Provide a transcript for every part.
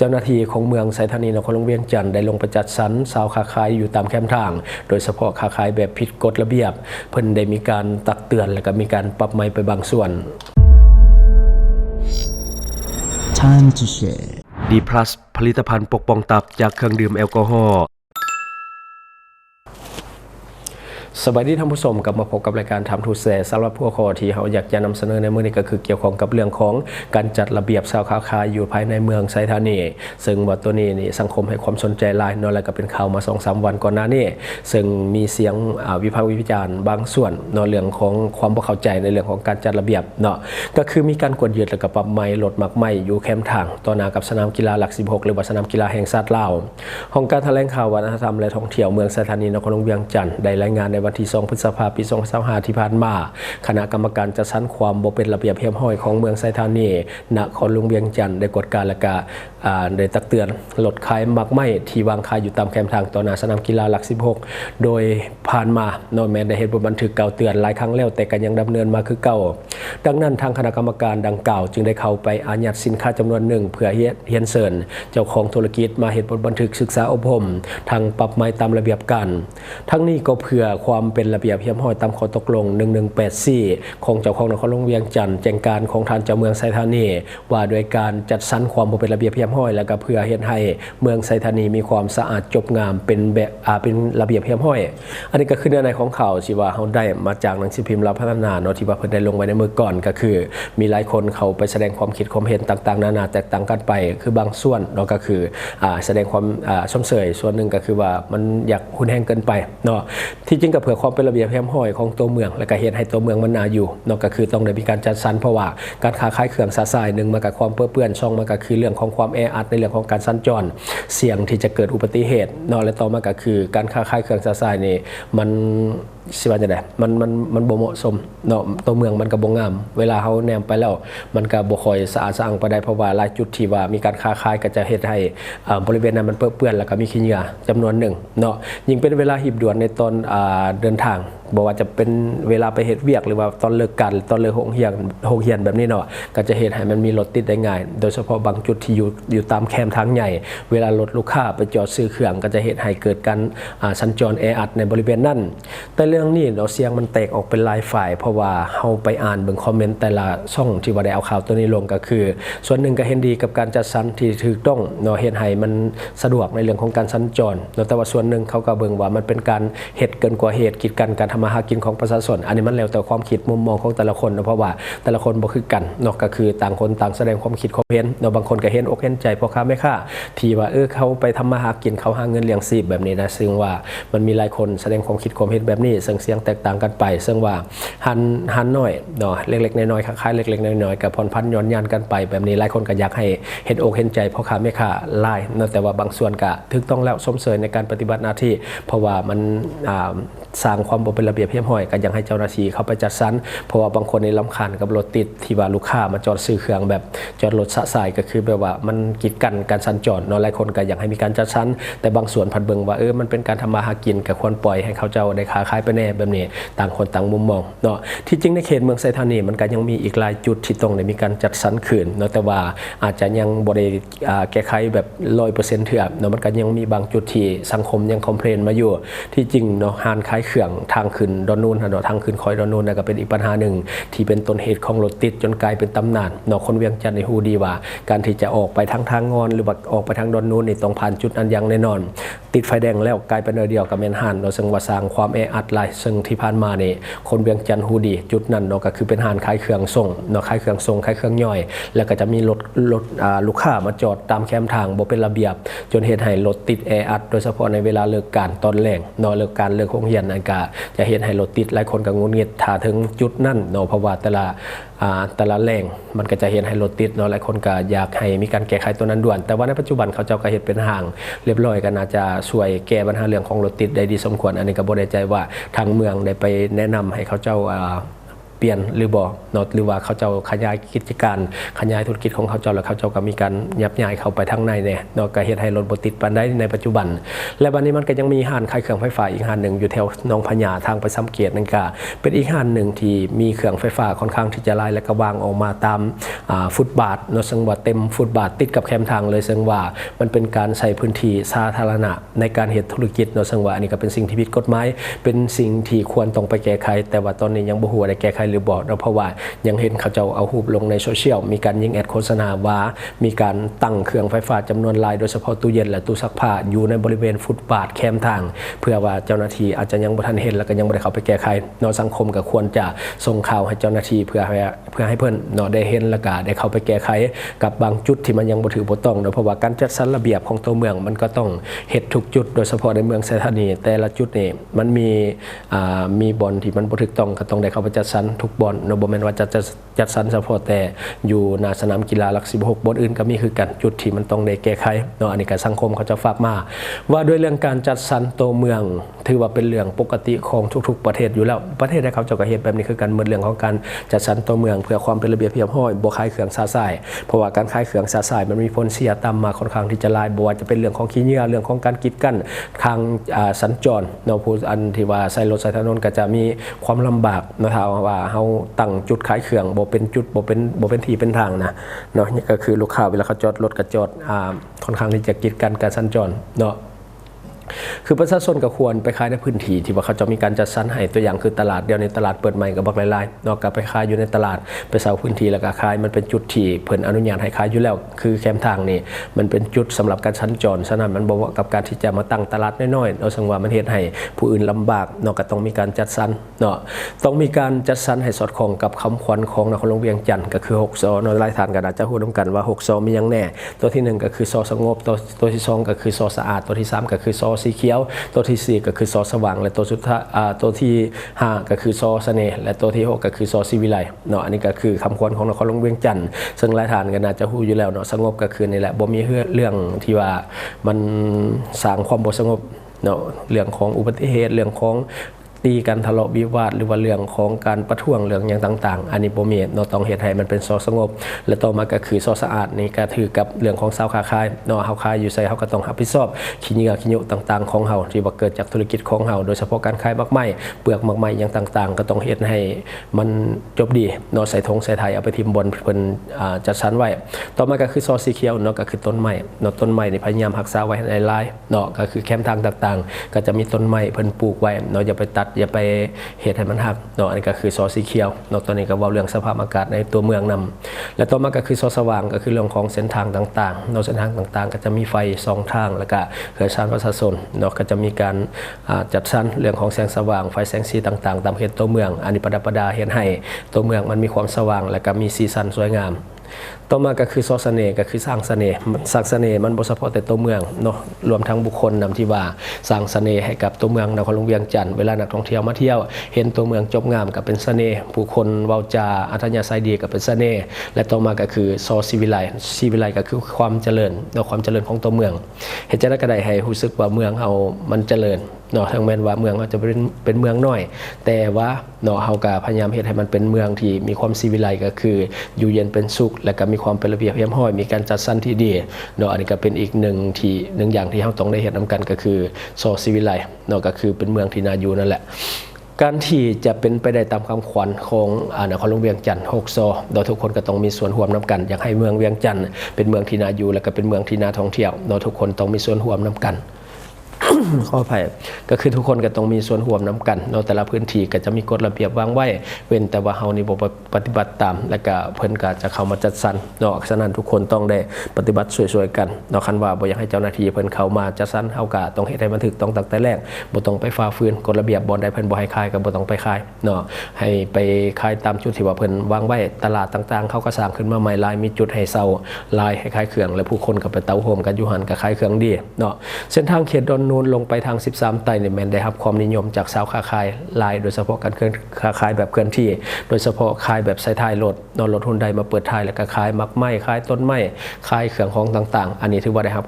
เจ้าหน้าที่ของเมืองไซธานีนครหลวงเวียงจันทร์ได้ลงไปจัดสรรชาวค้าขายอยู่ตามแคมป์ทางโดยเฉพาะค้าขายแบบผิดกฎระเบียบเพิ่นได้มีการตักเตือนและก็มีการปรับใหม่ไปบางส่วน Time to share D+ ผลิตภัณฑ์ปกป้องตับจากเครื่องดื่มแอลกอฮอล์สวัสดีท่านผู้ชมกลับมาพบกับรายการทำทูแสสำหรับพวกข้อที่เราอยากจะนำเสนอในมื้อนี้ก็คือเกี่ยวข้องกับเรื่องของการจัดระเบียบชาวค้าขายอยู่ภายในเมืองไซธานีซึ่งว่าตัวนี้นี่สังคมให้ความสนใจหลายเนาะแล้วก็เป็นข่าวมา 2-3 วันก่อนหน้านี้ซึ่งมีเสียงวิพากษ์วิจารณ์บางส่วนเนาะเรื่องของความบ่เข้าใจในเรื่องของการจัดระเบียบเนาะก็คือมีการกดยึดและก็ปรับใหม่รถมักใหม่อยู่แคมป์ทางต่อหน้ากับสนามกีฬาหลัก 16หรือว่าสนามกีฬาแห่งชาติลาวห้องการแถลงข่าววัฒนธรรมและท่องเที่ยวเมืองไซธานีนครหลวงเวียงจันทร์ได้รายงานในวันที่ 2 พฤษภาคม ปี 2025 ที่ผ่านมาคณะกรรมการจัดสรรความบ่เป็นระเบียบเรียบร้อยของเมืองไซธานีนครหลวงเวียงจันทร์ได้กวดการและก็ได้ตักเตือนลดขายมักไหม้ที่วางขายอยู่ตามแคมป์ทางต่อหน้าสนามกีฬาหลัก 16โดยผ่านมาโนแมนได้เฮ็ดบทบันทึกเก่าเตือนหลายครั้งแล้วแต่ก็ยังดำเนินมาคือเก่าดังนั้นทางคณะกรรมการดังกล่าวจึงได้เข้าไปอายัดสินค้าจำนวนหนึ่งเพื่อเฮียนเซินเจ้าของธุรกิจมาเฮ็ดบทบันทึกศึกษาอบรมทางปรับใหม่ตามระเบียบกันทั้งนี้ก็เพื่อความเป็นระเบียบเรียบร้อยตามข้อตกลง 1184 ของเจ้าของนครหลวงเวียงจันทร์แจ้งการของท่านเจ้าเมืองไซธานีว่าโดยการจัดสรรความบ่เป็นระเบียบเรียบร้อยและก็เพื่อเฮ็ดให้เมืองไซธานีมีความสะอาดจบงามเป็นแบบเป็นระเบียบเรียบร้อยอันนี้ก็คือเนื้อในของข่าวที่ว่าเฮาได้มาจากหนังสือพิมพ์รับพัฒนาเนาะที่ว่าเพิ่นได้ลงไว้ในมื้อก่อนก็คือมีหลายคนเขาไปแสดงความคิดความเห็นต่างๆนานาแตกต่างกันไปคือบางส่วนเนาะก็คือแสดงความชมเชยส่วนหนึ่งก็คือว่ามันอยากหุนแห้งเกินไปเนาะที่จริงก็เพื่อความเป็นระเบียบเรียบร้อยของตัวเมืองและก็เฮ็ดให้ตัวเมืองมันน่าอยู่เนาะก็คือต้องได้มีการจัดสรรเพราะว่าการค้าขายเครื่องสาสายนึงมากับความเปื้อนช่องมาก็คือเรื่องของความแออัดในเรื่องของการสัญจรเสี่ยงที่จะเกิดอุบัติเหตุเนาะและต่อมาก็คือการค้าขายเครื่องสาสายนี่มันสิว่าจังได๋มันบ่เหมาะสมเนาะตัวเมืองมันก็บ่งามเวลาเฮาแนมไปแล้วมันก็บ่ค่อยสะอาดสะอ้างปานใดเพราะว่าหลายจุดที่ว่ามีการค้าขายก็จะเฮ็ดให้บริเวณนั้นมันเปื้อนแล้วก็มีขี้เหงื่อจำนวนหนึ่งเนาะยิ่งเป็นเวลาหีบด่วนในตอนเดินทางบอกว่าจะเป็นเวลาไปเฮ็ดเวียกหรือว่าตอนเลิกกันตอนเลิกโรงเรียนแบบนี้เนาะก็จะเฮ็ดให้มันมีรถติดได้ง่ายโดยเฉพาะบางจุดที่อยู่ตามแคมป์ทางใหญ่เวลารถลูกค้าไปจอดซื้อเครื่องก็จะเฮ็ดให้เกิดการสัญจรแออัดในบริเวณนั้นแต่เรื่องนี้เนาะเสียงมันแตกออกเป็นหลายฝ่ายเพราะว่าเฮาไปอ่านเบิ่งคอมเมนต์แต่ละช่องที่ว่าได้เอาข่าวตัวนี้ลงก็คือส่วนหนึ่งก็เห็นดีกับการจัดสรรที่ถูกต้องเนาะเฮ็ดให้มันสะดวกในเรื่องของการสัญจรเนาะแต่ว่าส่วนหนึ่งเขาก็เบิ่งว่ามันเป็นการเฮ็ดเกินกว่าเหตุกีดกันการทำมาหากินของประชาชนอันนี้มันแล้วแต่ความคิดมุมมองของแต่ละคนนะเพราะว่าแต่ละคนบ่คือกันเนาะก็คือต่างคนต่างแสดงความคิดความเห็นเนาะบางคนก็เห็นอกเห็นใจพ่อค้าแม่ค้าที่ว่าเขาไปทำมาหากินเขาหาเงินเลี้ยงชีพแบบนี้นะซึ่งว่ามันมีหลายคนแสดงความคิดความเห็นแบบนี้เสียงแตกต่างกันไปซึ่งว่าหันน้อยเนาะเล็กๆน้อยๆคล้ายๆเล็กๆน้อยๆกับผ่อนพันย้อนยานกันไปแบบนี้หลายคนก็อยากให้เห็นอกเห็นใจพ่อค้าแม่ค้าหลายเนาะแต่ว่าบางส่วนก็ถูกต้องแล้วสมเสยในการปฏิบัติหน้าที่เพราะว่ามันสร้างความบ่เป็นระเบียบเรียบร้อยก็ยังให้เจ้าหน้าที่เข้าไปจัดสรรเพราะว่าบางคนในรำคาญกับรถติดที่ว่าลูกค้ามาจอดซื้อเครื่องแบบจอดรถสะสายก็คือแบบว่ามันกีดกันการสัญจรเนาะหลายคนก็อยากให้มีการจัดสรรแต่บางส่วนพันเบิงว่ามันเป็นการทำมาหากินก็ควรปล่อยให้เขาเจ้าได้ค้าขายไปแน่แบบนี้ต่างคนต่างมุมมองเนาะที่จริงในเขตเมืองไซธานีมันก็ยังมีอีกหลายจุดที่ต้องได้มีการจัดสรรคืนเนาะแต่ว่าอาจจะยังบ่ได้แก้ไขแบบ 100% เถื่อเนาะมันก็ยังมีบางจุดที่สังคมยังคอมเพลนมาอยู่ที่จริงเนาะร้านขายเครื่องทางขึ้นดอนนูนเนาะทางขึ้นคอยดอนนูนก็เป็นอีกปัญหาหนึ่งที่เป็นต้นเหตุของรถติดจนกลายเป็นตำนานเนาะคนเวียงจันทร์ในฮู้ดีว่าการที่จะออกไปทางงอนหรือว่าออกไปทางดอนนูนนี่ต้องผ่านจุดนั้นอย่างแน่นอนติดไฟแดงแล้วกลายเป็นเดียวกับแม่นหันเนาะซึ่งว่าสร้างความแออัดหลายซึ่งที่ผ่านมานี่คนเวียงจันทร์ฮู้ดีจุดนั้นเนาะก็คือเป็นห้านขายเครื่องส่งเนาะขายเครื่องส่งขายเครื่องย่อยแล้วก็จะมีรถลูกค้ามาจอดตามแคมป์ทางบ่เป็นระเบียบจนเฮ็ดให้รถติดแออัดโดยเฉพาะในเวลาเลิกการตอนแลงเนาะเลิกการเลิกโรงเรียนนั่นก็จะเฮ็ดให้รถติดหลายคนก็งุนงิดถ้าถึงจุดนั้นเนาะเพราะว่าแต่ละแหล่งมันก็จะเห็นให้รถติดเนาะหลายคนก็อยากให้มีการแก้ไขตัวนั้นด่วนแต่ว่าในปัจจุบันเขาเจ้าก็เฮ็ดเป็นห้างเรียบร้อยก็น่าจะช่วยแก้ปัญหาเรื่องของรถติดได้ดีสมควรอันนี้ก็บ่ได้ใจว่าทางเมืองได้ไปแนะนำให้เขาเจ้า เปลี่ยนหรือบ่เนาะหรือว่าเขาเจ้าขยายกิจการขยายธุรกิจของเขาเจ้าแล้วเขาเจ้าก็มีการยับย้ายเข้าไปทางในเนี่ยเนาะก็เฮ็ดให้รถบ่ติดปานใดในปัจจุบันและบัดนี้มันก็ยังมีห้านขายเครื่องไฟฟ้าอีกห้านหนึ่งอยู่แถวหนองพญาทางไปสังเกตนั่นก็เป็นอีกห้านหนึ่งที่มีเครื่องไฟฟ้าค่อนข้างที่จะหลายและก็วางออกมาตามฟุตบาทเนาะซึ่งว่าเต็มฟุตบาทติดกับแคมทางเลยซึ่งว่ามันเป็นการใช้พื้นที่สาธารณะในการเฮ็ดธุรกิจเนาะซึ่งว่าอันนี้ก็เป็นสิ่งที่ผิดกฎหมายเป็นสิ่งที่ควรต้องไปแก้ไขแต่ว่าตอนนี้ยังบ่ฮู้ว่าได้แก้ไขหรือบ่เนาะเพราะว่ายังเห็นเขาเจ้าเอารูปลงในโซเชียลมีการยิงแอดโฆษณาว่ามีการตั้งเครื่องไฟฟ้าจำนวนหลายโดยเฉพาะตู้เย็นและตู้ซักผ้าอยู่ในบริเวณฟุตบาทแคมทางเพื่อว่าเจ้าหน้าที่อาจจะยังบ่ทันเห็นแล้วก็ยังบ่ได้เข้าไปแก้ไขเนาะสังคมก็ควรจะส่งข่าวให้เจ้าหน้าที่เพื่อให้เพิ่นเนาะได้เห็นแล้วก็ได้เข้าไปแก้ไขกับบางจุดที่มันยังบ่ถือบ่ต้องเนาะเพราะว่าการจัดสรรระเบียบของตัวเมืองมันก็ต้องเฮ็ดทุกจุดโดยเฉพาะในเมืองไซธานีแต่ละจุดนี่มันมีบ่อนที่มันบ่ถูกต้องก็ต้องได้เข้าไปจัดสรรทุกบ่อนเนาะบ่แม่นว่าจะจัดสรรเฉพาะแต่อยู่หน้าสนามกีฬาหลัก16บ่อนอื่นก็มีคือกันจุดที่มันต้องได้แก้ไขเนาะอันนี้ก็สังคมเขาจะฝากมาว่าด้วยเรื่องการจัดสรรตัวเมืองถือว่าเป็นเรื่องปกติของทุกๆประเทศอยู่แล้วประเทศใดเขาจะก็เฮ็ดแบบนี้คือกันเหมือนเรื่องของการจัดสรรตัวเมืองเพื่อความเป็นระเบียบเรียบร้อยบ่ขายเครื่องซาซ่ายเพราะว่าการขายเครื่องซาซ่ายมันมีผลเสียตามมาค่อนข้างที่จะหลายบ่ว่าจะเป็นเรื่องของขี้เหงื่อเรื่องของการกีดกั้นทางสัญจรเนาะผู้อันที่ว่าใช้รถใช้ถนนก็จะมีความลำบากเนาะถ้าว่าเฮาตั้งจุดขายเครื่องบ่เป็นจุดบ่เป็นที่เป็นทางนะเนาะนี่ก็คือลูกค้าเวลาเขาจอดรถก็จอดค่อนข้างที่จะกีดกันการสัญจรเนาะคือประชาชนก็ควรไปขายในพื้นที่ที่ว่าเขาจะมีการจัดสรรให้ตัวอย่างคือตลาดเดียวในตลาดเปิดใหม่กับบักหลายๆนอกจากไปขายอยู่ในตลาดไปเซาพื้นที่แล้วก็ขายมันเป็นจุดที่เพิ่นอนุญาตให้ขายอยู่แล้วคือแคมทางนี่มันเป็นจุดสำหรับการสัญจรฉะนั้นมันบ่เหมาะกับการที่จะมาตั้งตลาดน้อยๆเนาะซึ่งว่ามันเฮ็ดให้ผู้อื่นลำบากเนาะก็ต้องมีการจัดสรรเนาะต้องมีการจัดสรรให้สอดคล้องกับคำขวัญของนครหลวงเวียงจันทน์ก็คือ6ซอเนาะหลายท่านก็อาจจะฮู้นํกันว่า6ซอมีหยังแน่ตัวที่1ก็คือซอสงบตัวที่2ก็คือซอสะอาดตัวที่3ก็คือซอสีเขียวตัวที่4ก็คือซอสว่างและตัวสุดท้ายตัวที่5ก็คือซอเสน่ห์และตัวที่6ก็คือซอศิวิไลเนาะอันนี้ก็คือคำขวัญของนครหลวงเวียงจันทน์ซึ่งหลายท่านก็น่าจะรู้อยู่แล้วเนาะสงบก็คือนี่แหละบ่มีเรื่องที่ว่ามันสร้างความบ่สงบเนาะเรื่องของอุบัติเหตุเรื่องของตีกันทะเลาะวิวาทหรือว่าเรื่องของการประท้วงเรื่องอย่างต่างๆอันนี้บ่มีเนาะต้องเฮ็ดให้มันเป็นซอสงบและต่อมาก็คือซอสะอาดนี่ก็ถือกับเรื่องของชาวค้าขายเนาะเฮาขายอยู่ไสเฮาก็ต้องรับผิดชอบขี้เหงื่อขี้ยุต่างๆของเฮาที่ว่าเกิดจากธุรกิจของเฮาโดยเฉพาะการขายมักไม้เปลือกมักไม้อย่างต่างๆก็ต้องเฮ็ดให้มันจบดีเนาะใส่ธงใส่ไทยเอาไปทิ่มบนเพิ่นจัดสรรไว้ต่อมาก็คือซอสีเขียวเนาะก็คือต้นไม้เนาะต้นไม้นี่พยายามรักษาไว้ให้หลายๆเนาะก็คือแคมทางต่างๆก็จะมีต้นไม้เพิ่นปลูกไว้เนาะอย่าไปตัดอย่าไปเหตุให้มันหักเนาะอันนี้ก็คือซอสีเขียวเนาะตอนนี้ก็เว้าเรื่องสภาพอากาศในตัวเมืองนำและต่อมาก็คือซอสว่างก็คือเรื่องของเส้นทางต่างๆเนาะเส้นทางต่างๆก็จะมีไฟ2ทางแล้วก็เครือข่ายประชาชนเนาะก็จะมีการจัดสรรเรื่องของแสงสว่างไฟแสงสีต่างๆตามเขตตัวเมืองอันนี้ประดาเฮ็ดให้ตัวเมืองมันมีความสว่างและก็มีสีสันสวยงามต่อมาก็คือซอเสน่ห์ก็คือสร้างเสน่ห์มันบ่เฉพาะแต่ตัวเมืองเนาะรวมทั้งบุคคลนำที่ว่าสร้างเสน่ห์ให้กับตัวเมืองนครหลวงเวียงจันทน์เวลานักท่องเที่ยวมาเที่ยวเห็นตัวเมืองจบงามก็เป็นเสน่ห์ผู้คนเว้าจาอัธยาศัยดีก็เป็นเสน่ห์และต่อมาก็คือซอศิวิไลก็คือความเจริญเนาะความเจริญของตัวเมืองเฮ็ดจังได๋ก็ได้ให้รู้สึกว่าเมืองเฮามันเจริญเนาะถึงแม้ว่าเมืองอาจจะเป็นเมืองน้อยแต่ว่าเนาะเฮาก็พยายามเฮ็ดให้มันเป็นเมืองที่มีความศิวิไลก็คืออยู่เย็นเป็นสุขและก็มีความเป็นระเบียบเรียบร้อยมีการจัดสรรที่ดีเนาะอันนี้ก็เป็นอีกหนึ่งอย่างที่เฮาต้องได้เฮ็ดนำกันก็คือซอศิวิไลเนาะก็คือเป็นเมืองที่น่าอยู่นั่นแหละการที่จะเป็นไปได้ตามคำขวัญของนครหลวงเวียงจันทน์6ซอโดยทุกคนก็ต้องมีส่วนร่วมนำกันอยากให้เมืองเวียงจันทน์เป็นเมืองที่น่าอยู่และก็เป็นเมืองที่น่าท่องเที่ยวโดยทุกคนต้องมีส่วนร่วมนำกัน ขออภัยก็คือทุกคนก็ต้องมีส่วนร่วมนำกันเนาะแต่ละพื้นที่ก็จะมีกฎระเบียบวางไว้เว้นแต่ว่าเฮานี่บ่ปฏิบัติตามแล้วก็เพิ่นก็จะเข้ามาจัดสรรเนาะฉะนั้นทุกคนต้องได้ปฏิบัติช่วยๆกันเนาะคันว่าบ่อยากให้เจ้าหน้าที่เพิ่นเข้ามาจัดสรรเฮาก็ต้องเฮ็ดให้มันถูกต้องตั้งแต่แรกบ่ต้องไปฝ่าฝืนกฎระเบียบบ่อนใดเพิ่นบ่ให้ขายก็บ่ต้องไปขายเนาะให้ไปขายตามจุดที่ว่าเพิ่นวางไว้ตลาดต่างๆเขาก็สร้างขึ้นมาใหม่หลายมีจุดให้เซาหลายให้ขายเครื่องและผู้คนก็ไปเต้าโฮมกันอยู่หั่นก็ขายเครื่องดีเนาะเส้นทางเขตดอน นูนลงไปทาง 13 ไต่เนี่ยแม่นได้รับความนิยมจากชาวค้าขายหลายโดยเฉพาะการค้าขายแบบเคลื่อนที่โดยเฉพาะขายแบบใส่ท้ายรถนอนรถฮุนไดมาเปิดท้ายแล้วก็ขายมักไม้ขายต้นไม้ขายเครื่องของต่างๆอันนี้ถือว่าได้รับ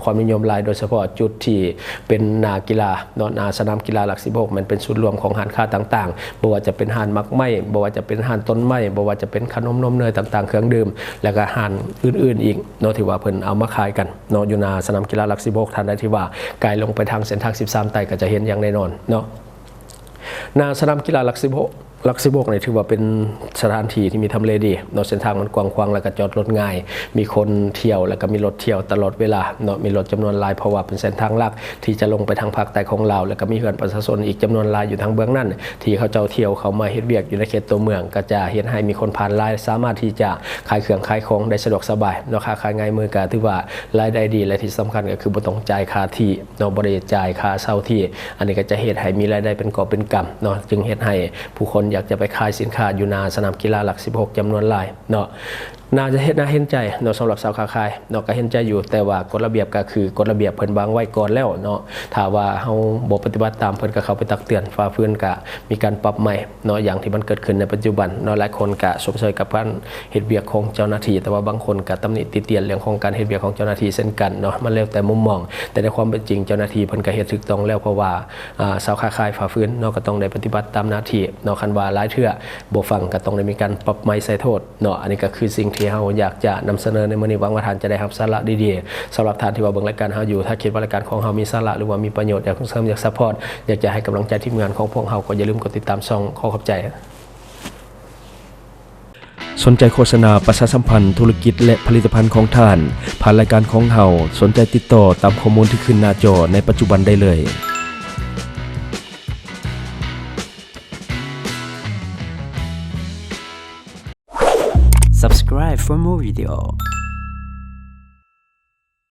ความนิยมหลายโดยเฉพาะจุดที่เป็นนากีฬานอนนาสนามกีฬาหลัก16มันเป็นศูนย์รวมของร้านค้าต่างๆบ่ว่าจะเป็นร้านมักไม้บ่ว่าจะเป็นร้านต้นไม้บ่ว่าจะเป็นขนมนมเนยต่างๆเครื่องดื่มแล้วก็ร้านอื่นๆอีกเนาะที่ว่าเพิ่นเอามาขายกันเนาะอยู่นาสนามกีฬาหลัก16ท่านใดที่ว่าไกลลงไปทางเส้นทาง 13 ไต่ก็จะเห็นอย่างแน่นอนเนาะนาสนามกีฬาหลัก16เนี่ยถือว่าเป็นสถานที่ที่มีทำเลดีเนาะเส้นทางมันกว้างขวางแล้วก็จอดรถง่ายมีคนเที่ยวแล้วก็มีรถเที่ยวตลอดเวลาเนาะมีรถจำนวนหลายเพราะว่าเป็นเส้นทางหลักที่จะลงไปทางภาคใต้ของลาวแล้วก็มีเฮือนประชาชนอีกจำนวนหลายอยู่ทางเบื้องนั้นที่เขาเจ้าเที่ยวเขามาเฮ็ดเวียกอยู่ในเขตตัวเมืองก็จะเฮ็ดให้มีคนผ่านหลายสามารถที่จะขายเครื่องขายของได้สะดวกสบายเนาะค้าขายง่ายมือก็ถือว่ารายได้ดีและที่สำคัญก็คือบ่ต้องจ่ายค่าที่เนาะบ่ได้จ่ายค่าเช่าที่อันนี้ก็จะเฮ็ดให้มีรายได้เป็นกอบเป็นกำเนาะจึงเฮ็ดให้ผู้คนอยากจะไปขายสินค้าอยู่นาสนามกีฬาหลัก16จำนวนหลายเนาะน่าจะน่าเห็นใจเนาะสำหรับชาวค้าขายเนาะก็เห็นใจอยู่แต่ว่ากฎระเบียบก็คือกฎระเบียบเพิ่นวางไว้ก่อนแล้วเนาะถ้าว่าเฮาบ่ปฏิบัติตามเพิ่นก็เข้าไปตักเตือนฝ่าฝืนก็มีการปรับใหม่เนาะอย่างที่มันเกิดขึ้นในปัจจุบันเนาะหลายคนก็สงสัยกับการเฮ็ดเวียกของเจ้าหน้าที่แต่ว่าบางคนก็ตำหนิติเตียนเรื่องของการเฮ็ดเวียกของเจ้าหน้าที่เช่นกันเนาะมันแล้วแต่มุมมองแต่ในความเป็นจริงเจ้าหน้าที่เพิ่นก็เฮ็ดถูกต้องแล้วเพราะว่าชาวค้าขายฝ่าฝืนเนาะก็ต้องได้ปฏิบัติตามหน้าที่เนาะคันว่าหลายเทื่อบ่ฟังก็ต้องได้มีการปรับใหม่ใส่โทษเนาะอันนี้ก็คือสิ่งที่เฮาอยากจะนำเสนอในมื้อนี้หวังว่าท่านจะได้รับสาระดีๆสำหรับท่านที่ว่าเบิ่งรายการเฮาอยู่ถ้าคิดว่ารายการของเฮามีสาระหรือว่ามีประโยชน์อยากส่งเสริมอยากซัพพอร์ตอยากจะให้กำลังใจทีมงานของพวกเฮาก็อย่าลืมกดติดตามช่องขอขอบใจสนใจโฆษณาประชาสัมพันธ์ธุรกิจและผลิตภัณฑ์ของท่านผ่านรายการของเฮาสนใจติดต่อตามข้อมูลที่ขึ้นหน้าจอในปัจจุบันได้เลย Subscribe for more video.